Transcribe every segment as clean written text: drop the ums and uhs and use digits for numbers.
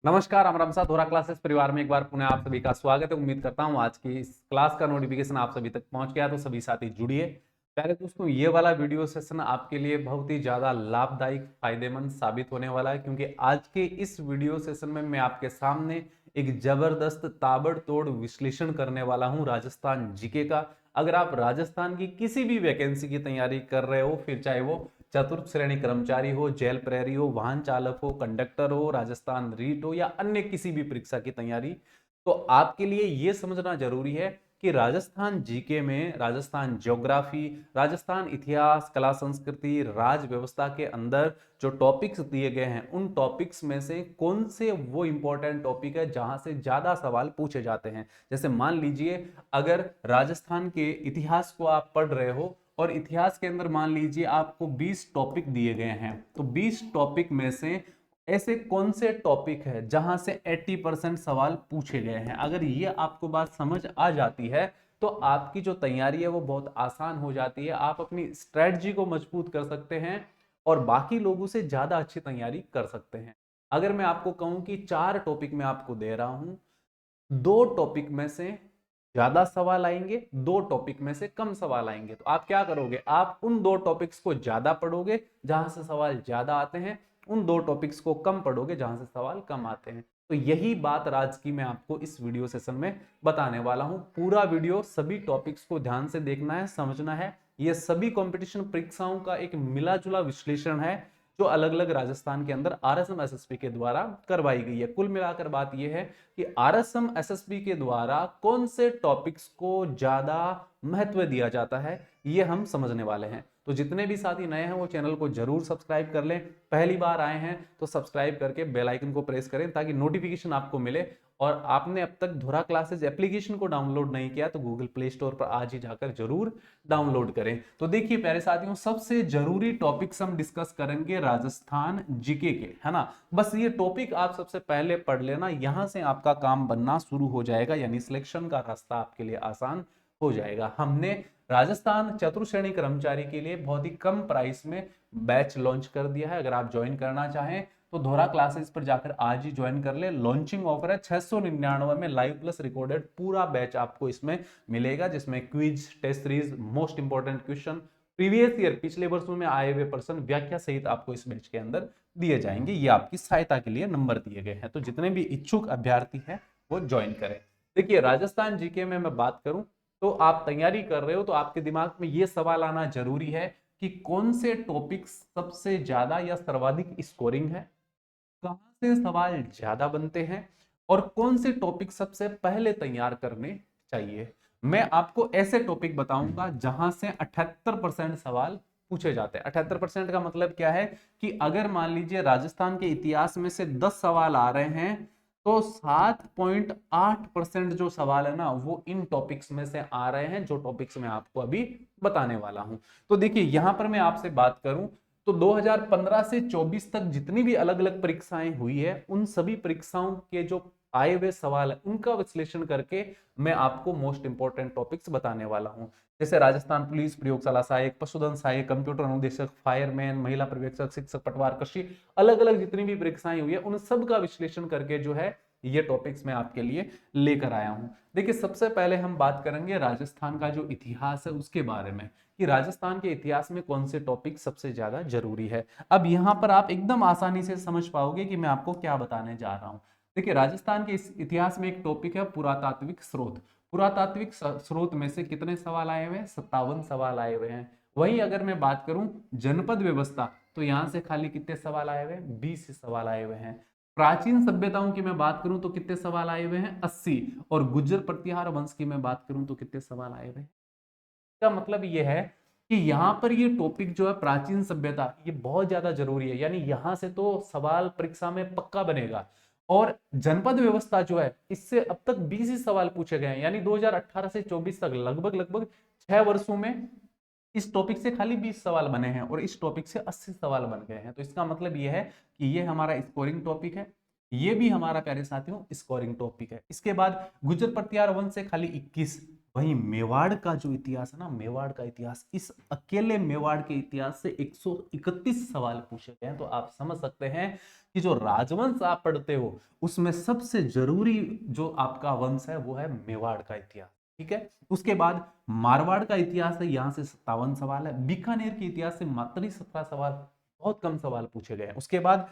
नमस्कार, राम राम साथ धोरा क्लासेस परिवार में एक बार पुनः आप सभी का स्वागत है। उम्मीद करता हूं आज की इस क्लास का नोटिफिकेशन आप सभी तक पहुंच गया, तो सभी साथी जुड़िए। पहले दोस्तों, ये वाला वीडियो सेशन आपके लिए बहुत ही ज्यादा लाभदायक फायदेमंद साबित होने वाला है, क्योंकि आज के इस वीडियो सेशन में मैं आपके सामने एक जबरदस्त ताबड़तोड़ विश्लेषण करने वाला हूं राजस्थान जीके का। अगर आप राजस्थान की किसी भी वैकेंसी की तैयारी कर रहे हो, फिर चाहे वो चतुर्थ श्रेणी कर्मचारी हो, जेल प्रहरी हो, वाहन चालक हो, कंडक्टर हो, राजस्थान रीट हो या अन्य किसी भी परीक्षा की तैयारी, तो आपके लिए यह समझना जरूरी है कि राजस्थान जीके में राजस्थान ज्योग्राफी, राजस्थान इतिहास, कला संस्कृति, राज व्यवस्था के अंदर जो टॉपिक्स दिए गए हैं, उन टॉपिक्स में से कौन से वो इंपॉर्टेंट टॉपिक है जहां से ज्यादा सवाल पूछे जाते हैं। जैसे मान लीजिए, अगर राजस्थान के इतिहास को आप पढ़ रहे हो और इतिहास के अंदर मान लीजिए आपको 20 टॉपिक दिए गए हैं, तो 20 टॉपिक में से ऐसे कौन से टॉपिक है जहां से 80% सवाल पूछे गए हैं। अगर ये आपको बात समझ आ जाती है तो आपकी जो तैयारी है वो बहुत आसान हो जाती है। आप अपनी स्ट्रेटजी को मजबूत कर सकते हैं और बाकी लोगों से ज्यादा अच्छी तैयारी कर सकते हैं। अगर मैं आपको कहूं कि 4 टॉपिक मैं आपको दे रहा हूं, 2 टॉपिक में से ज्यादा सवाल आएंगे, 2 टॉपिक में से कम सवाल आएंगे, तो आप क्या करोगे? आप उन 2 टॉपिक्स को ज्यादा पढ़ोगे जहां से सवाल ज्यादा आते हैं, उन 2 टॉपिक्स को कम पढ़ोगे जहां से सवाल कम आते हैं। तो यही बात आज की मैं आपको इस वीडियो सेशन में बताने वाला हूं। पूरा वीडियो सभी टॉपिक्स को ध्यान से देखना है, समझना है। यह सभी कंपटीशन परीक्षाओं का एक मिला जुला विश्लेषण है जो अलग अलग राजस्थान के अंदर आरएसएम एसएसबी के द्वारा करवाई गई है। कुल मिलाकर बात यह है कि आरएसएम एसएसबी के द्वारा कौन से टॉपिक्स को ज्यादा महत्व दिया जाता है, ये हम समझने वाले हैं। तो जितने भी साथी नए हैं वो चैनल को जरूर सब्सक्राइब कर लें। पहली बार आए हैं तो सब्सक्राइब करके बेल आइकन को प्रेस करें ताकि नोटिफिकेशन आपको मिले। और आपने अब तक धुरा क्लासेस एप्लीकेशन को डाउनलोड नहीं किया तो गूगल प्ले स्टोर पर आज ही जाकर जरूर डाउनलोड करें। तो देखिए प्यारे साथियों, सबसे जरूरी टॉपिक्स हम डिस्कस करेंगे राजस्थान जीके के, है ना। बस ये टॉपिक आप सबसे पहले पढ़ लेना, यहां से आपका काम बनना शुरू हो जाएगा, यानी सिलेक्शन का रास्ता आपके लिए आसान हो जाएगा। हमने राजस्थान चतुर्थ श्रेणी कर्मचारी के लिए बहुत ही कम प्राइस में बैच लॉन्च कर दिया है। अगर आप ज्वाइन करना चाहें तो धोरा क्लासेस पर जाकर आज ही ज्वाइन कर ले। लॉन्चिंग ऑफर है 699 में, लाइव प्लस रिकॉर्डेड पूरा बैच आपको इसमें मिलेगा, जिसमें quiz, test series, most important question, previous year पिछले वर्षों में आए हुए प्रश्न, व्याख्या सहित आपको इस बैच के अंदर दिए जाएंगे। ये आपकी सहायता के लिए नंबर दिए गए हैं, तो जितने भी इच्छुक अभ्यर्थी हैं वो ज्वाइन करें। देखिए राजस्थान जीके में मैं बात करूं तो आप तैयारी कर रहे हो तो आपके दिमाग में ये सवाल आना जरूरी है कि कौन से टॉपिक सबसे ज्यादा या सर्वाधिक स्कोरिंग है, कहां से सवाल ज्यादा बनते हैं और कौन से टॉपिक सबसे पहले तैयार करने चाहिए। मैं आपको ऐसे टॉपिक बताऊंगा जहां से 78% सवाल पूछे जाते हैं। 78% का मतलब क्या है कि अगर मान लीजिए राजस्थान के इतिहास में से 10 सवाल आ रहे हैं तो 7.8% जो सवाल है ना वो इन टॉपिक्स में से आ रहे हैं, जो टॉपिक्स मैं आपको अभी बताने वाला हूं। तो देखिए यहां पर मैं आपसे बात करूं तो 2015 से 24 तक जितनी भी अलग अलग परीक्षाएं हुई है, उन सभी परीक्षाओं के जो आए हुए सवाल है उनका विश्लेषण करके मैं आपको मोस्ट इंपॉर्टेंट टॉपिक्स बताने वाला हूं। जैसे राजस्थान पुलिस, प्रयोगशाला सहायक, पशुधन सहायक, कंप्यूटर अनुदेशक, फायरमैन, महिला पर्यवेक्षक, शिक्षक, पटवार, कृषि, अलग अलग जितनी भी परीक्षाएं हुई है उन सब का विश्लेषण करके जो है ये टॉपिक्स मैं आपके लिए लेकर आया हूं। देखिए सबसे पहले हम बात करेंगे राजस्थान का जो इतिहास है उसके बारे में, कि राजस्थान के इतिहास में कौन से टॉपिक सबसे ज्यादा जरूरी है। अब यहां पर आप एकदम आसानी से समझ पाओगे कि मैं आपको क्या बताने जा रहा हूं। देखिए राजस्थान के इस इतिहास में एक टॉपिक है पुरातात्विक स्रोत। पुरातात्विक स्रोत में से कितने सवाल आए हुए हैं? 57 सवाल आए हुए हैं। वहीं अगर मैं बात करूं जनपद व्यवस्था तो यहां से खाली कितने सवाल आए हुए हैं? 20 सवाल आए हुए हैं। प्राचीन सभ्यताओं की मैं बात करूं तो कितने सवाल आए हुए हैं? 80। और गुर्जर प्रतिहार वंश की मैं बात करूं तो कितने सवाल आए हुए हैं? का मतलब यह है कि यहां पर ये टॉपिक जो है प्राचीन सभ्यता, ये बहुत ज्यादा जरूरी है, यानी यहां से तो सवाल परीक्षा में पक्का बनेगा। और जनपद व्यवस्था जो है इससे अब तक 20 ही सवाल पूछे गए हैं, यानी 2018 से 24 तक लगभग लगभग 6 वर्षों में इस टॉपिक से खाली 20 सवाल बने हैं और इस टॉपिक से 80 सवाल बन गए हैं। तो इसका मतलब यह है कि ये हमारा स्कोरिंग टॉपिक है, ये भी हमारा प्यारे साथियों स्कोरिंग टॉपिक है। इसके बाद गुर्जर प्रतिहार वंश से खाली 21, वहीं मेवाड़ का जो इतिहास है ना, मेवाड़ का इतिहास, इस अकेले मेवाड़ के इतिहास से 131 सवाल पूछे गए हैं। तो आप समझ सकते हैं कि जो राजवंश आप पढ़ते हो उसमें सबसे जरूरी जो आपका वंश है वो है मेवाड़ का इतिहास। ठीक है, उसके बाद मारवाड़ का इतिहास है, यहां से 57 सवाल है। बीकानेर के इतिहास से मात्र ही 17 सवाल, बहुत कम सवाल पूछे गए हैं। उसके बाद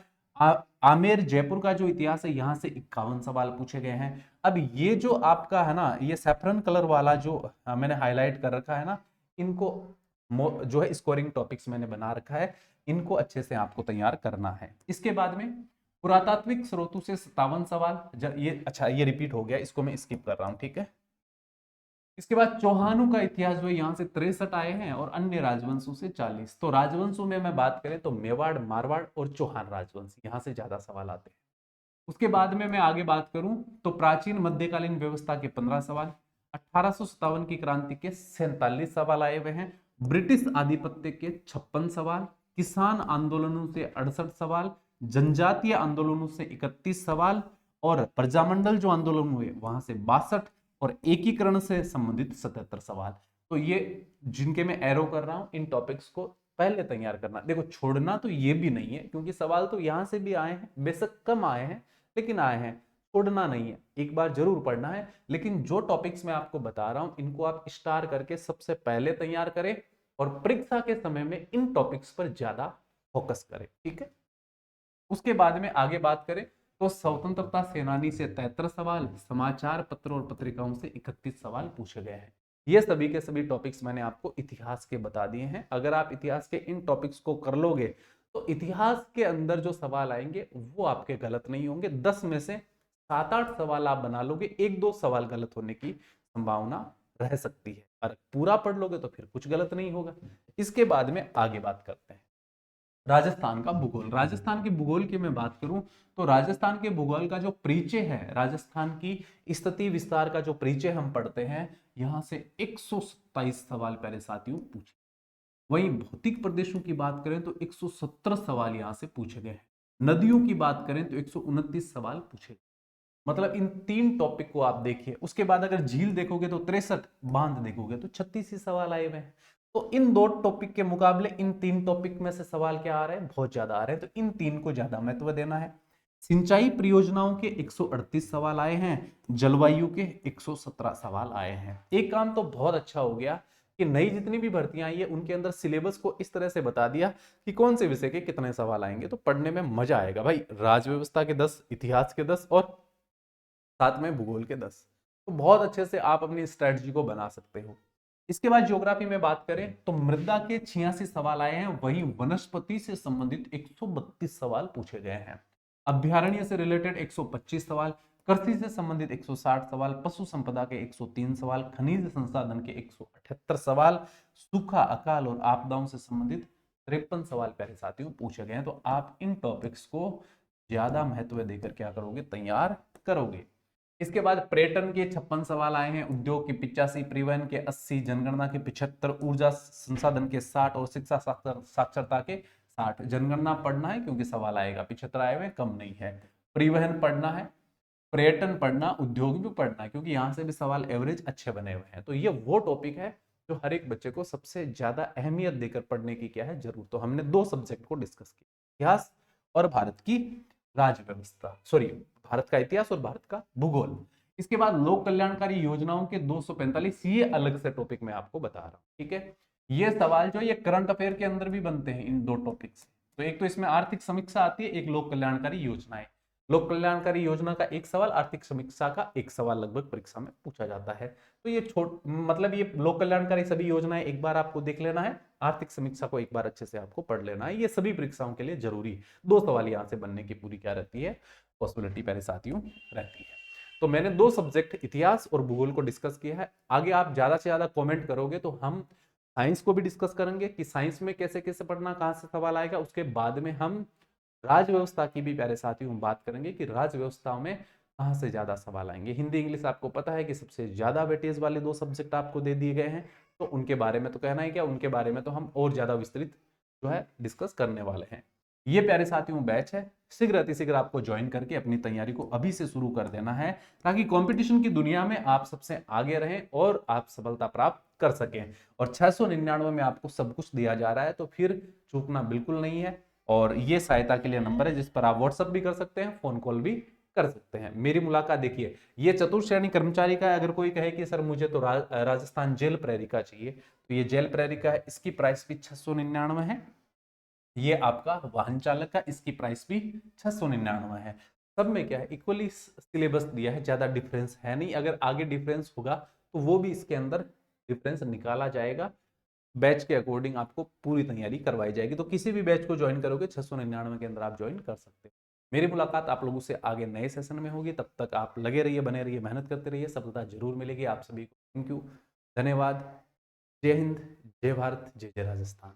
आमेर जयपुर का जो इतिहास है यहां से 51 सवाल पूछे गए हैं। अब ये जो आपका है ना, ये सैफरन कलर वाला जो मैंने हाईलाइट कर रखा है ना, इनको जो है स्कोरिंग टॉपिक्स मैंने बना रखा है, इनको अच्छे से आपको तैयार करना है। इसके बाद में पुरातात्विक स्रोतों से 57 सवाल, ये अच्छा ये रिपीट हो गया, इसको मैं स्किप कर रहा हूं। ठीक है, इसके बाद चौहानों का इतिहास जो है यहां से 63 आए हैं और अन्य राजवंशों से 40। तो राजवंशों में मैं बात करें तो मेवाड़, मारवाड़ और चौहान राजवंश, यहां से ज्यादा सवाल आते हैं। उसके बाद में मैं आगे बात करूं तो प्राचीन मध्यकालीन व्यवस्था के 15 सवाल, 1857 की क्रांति के 47 सवाल आए हुए हैं, ब्रिटिश आधिपत्य के 56 सवाल, किसान आंदोलनों से 68 सवाल, जनजातीय आंदोलनों से 31 सवाल और प्रजामंडल जो आंदोलन हुए वहां से 62 और एकीकरण से संबंधित 77 सवाल। तो ये जिनके मैं एरो कर रहा हूं, इन टॉपिक्स को पहले तैयार करना। देखो छोड़ना तो ये भी नहीं है, क्योंकि सवाल तो यहां से भी आए हैं, बेशक कम आए हैं लेकिन आए हैं, छोड़ना नहीं है, एक बार जरूर पढ़ना है। लेकिन जो टॉपिक्स मैं आपको बता रहा हूं इनको आप स्टार करके सबसे पहले तैयार करें और परीक्षा के समय में इन टॉपिक्स पर ज्यादा फोकस करें। ठीक है, उसके बाद में आगे बात करें तो स्वतंत्रता सेनानी से 73 सवाल, समाचार पत्रों और पत्रिकाओं से 31 सवाल पूछे गए हैं। ये सभी के सभी टॉपिक्स मैंने आपको इतिहास के बता दिए हैं। अगर आप इतिहास के इन टॉपिक्स को कर लोगे तो इतिहास के अंदर जो सवाल आएंगे वो आपके गलत नहीं होंगे। 10 में से 7-8 सवाल आप बना लोगे, 1-2 सवाल गलत होने की संभावना रह सकती है। और पूरा पढ़ लोगे तो फिर कुछ गलत नहीं होगा। इसके बाद में आगे बात करते हैं राजस्थान का भूगोल। राजस्थान के भूगोल की मैं बात करूं तो राजस्थान के भूगोल का जो परिचय है, राजस्थान की स्थिति विस्तार का जो परिचय हम पढ़ते हैं, यहां से 127 सवाल प्यारे साथियों पूछे। वहीं भौतिक प्रदेशों की बात करें तो 117 सवाल यहां से पूछे गए हैं। नदियों की बात करें तो 129 सवाल पूछे गए। मतलब इन 3 टॉपिक को आप देखिए। उसके बाद अगर झील देखोगे तो 63, बांध देखोगे तो 36 ही सवाल आए हुए हैं। तो इन 2 टॉपिक के मुकाबले इन 3 टॉपिक में से सवाल क्या आ रहे हैं, बहुत ज्यादा आ रहे हैं। तो इन 3 को ज्यादा महत्व देना है। सिंचाई परियोजनाओं के 138 सवाल आए हैं, जलवायु के 117 सवाल आए हैं। एक काम तो बहुत अच्छा हो गया कि नई जितनी भी भर्तियां आई है उनके अंदर सिलेबस को इस तरह से बता दिया कि कौन से विषय के कितने सवाल आएंगे। तो पढ़ने में मजा आएगा भाई। राज व्यवस्था के 10, इतिहास के 10 और साथ में भूगोल के 10। तो बहुत अच्छे से आप अपनी स्ट्रेटजी को बना सकते हो। इसके बाद ज्योग्राफी में बात करें तो मृदा के 86 सवाल आए हैं, वहीं वनस्पति से संबंधित 132 सवाल पूछे गए हैं। अभ्यारण्य से रिलेटेड 125 सवाल, कृषि से संबंधित 160 सवाल, पशु संपदा के 103 सवाल, खनिज संसाधन के 178 सवाल, सूखा, अकाल और आपदाओं से संबंधित 53 सवाल प्यारे साथियों पूछे गए हैं। तो आप इन टॉपिक्स को ज्यादा महत्व देकर क्या करोगे, तैयार करोगे। इसके बाद पर्यटन के 56 सवाल आए हैं, उद्योग के 85, परिवहन के 80, जनगणना के 75, ऊर्जा संसाधन के 60 और शिक्षा साक्षरता के 60। जनगणना पढ़ना है क्योंकि सवाल आएगा, 75 आए हुए कम नहीं है। परिवहन पढ़ना है, पर्यटन पढ़ना, उद्योग भी पढ़ना है क्योंकि यहां से भी सवाल एवरेज अच्छे बने हुए हैं। तो ये वो टॉपिक है जो हर एक बच्चे को सबसे ज्यादा अहमियत देकर पढ़ने की क्या है जरूर। तो हमने 2 सब्जेक्ट को डिस्कस किया, इतिहास और भारत की राज्य व्यवस्था, सॉरी भारत का इतिहास और भारत का भूगोल। इसके बाद लोक कल्याणकारी योजनाओं के 245, ये अलग से टॉपिक मैं आपको बता रहा हूं। ठीक है, ये सवाल जो ये करंट अफेयर के अंदर भी बनते हैं इन 2 टॉपिक से। तो एक तो इसमें आर्थिक समीक्षा आती है, एक लोक कल्याणकारी योजनाएं। लोक कल्याणकारी योजना का एक सवाल, आर्थिक समीक्षा का एक सवाल लगभग परीक्षा में पूछा जाता है। तो ये मतलब ये लोक कल्याणकारी सभी योजनाएं एक बार आपको देख लेना है, आर्थिक समीक्षा को एक बार अच्छे से आपको पढ़ लेना है। ये सभी परीक्षाओं के लिए जरूरी है। 2 सवाल यहां से बनने की पूरी क्या रहती है, पॉसिबिलिटी प्यारे साथियों रहती है। तो मैंने 2 सब्जेक्ट इतिहास और भूगोल को डिस्कस किया है। आगे आप ज्यादा से ज्यादा कमेंट करोगे तो हम साइंस को भी डिस्कस करेंगे कि साइंस में कैसे कैसे पढ़ना, कहां से सवाल आएगा। उसके बाद में हम राज व्यवस्था की भी प्यारे साथियों बात करेंगे कि राज व्यवस्था में कहां से ज्यादा सवाल आएंगे। हिंदी इंग्लिश आपको पता है कि सबसे ज्यादा वेटेज वाले 2 सब्जेक्ट आपको दे दिए गए हैं। तो उनके बारे में तो कहना है क्या, उनके बारे में तो हम और ज्यादा विस्तृत जो है डिस्कस करने वाले हैं। ये प्यारे साथियों बैच है, शीघ्र अतिशीघ्र आपको ज्वाइन करके अपनी तैयारी को अभी से शुरू कर देना है, ताकि कंपटीशन की दुनिया में आप सबसे आगे रहें और आप सफलता प्राप्त कर सकें। और 699 में आपको सब कुछ दिया जा रहा है, तो फिर चूकना बिल्कुल नहीं है। और ये सहायता के लिए नंबर है जिस पर आप व्हाट्सअप भी कर सकते हैं, फोन कॉल भी कर सकते हैं। मेरी मुलाकात देखिए, ये चतुर्थ श्रेणी कर्मचारी का है। अगर कोई कहे कि सर मुझे तो राजस्थान जेल प्रहरी का चाहिए, तो ये जेल प्रहरी का है, इसकी प्राइस भी 699 है। ये आपका वाहन चालक का, इसकी प्राइस भी 699 है। सब में क्या है, इक्वली सिलेबस दिया है, ज्यादा डिफरेंस है नहीं। अगर आगे डिफरेंस होगा तो वो भी इसके अंदर डिफरेंस निकाला जाएगा, बैच के अकॉर्डिंग आपको पूरी तैयारी करवाई जाएगी। तो किसी भी बैच को ज्वाइन करोगे 699 के अंदर आप ज्वाइन कर सकते हो। मेरी मुलाकात आप लोगों से आगे नए सेशन में होगी, तब तक आप लगे रहिए, बने रहिए, मेहनत करते रहिए, सफलता जरूर मिलेगी आप सभी को। थैंक यू, धन्यवाद। जय हिंद, जय भारत, जय जय राजस्थान।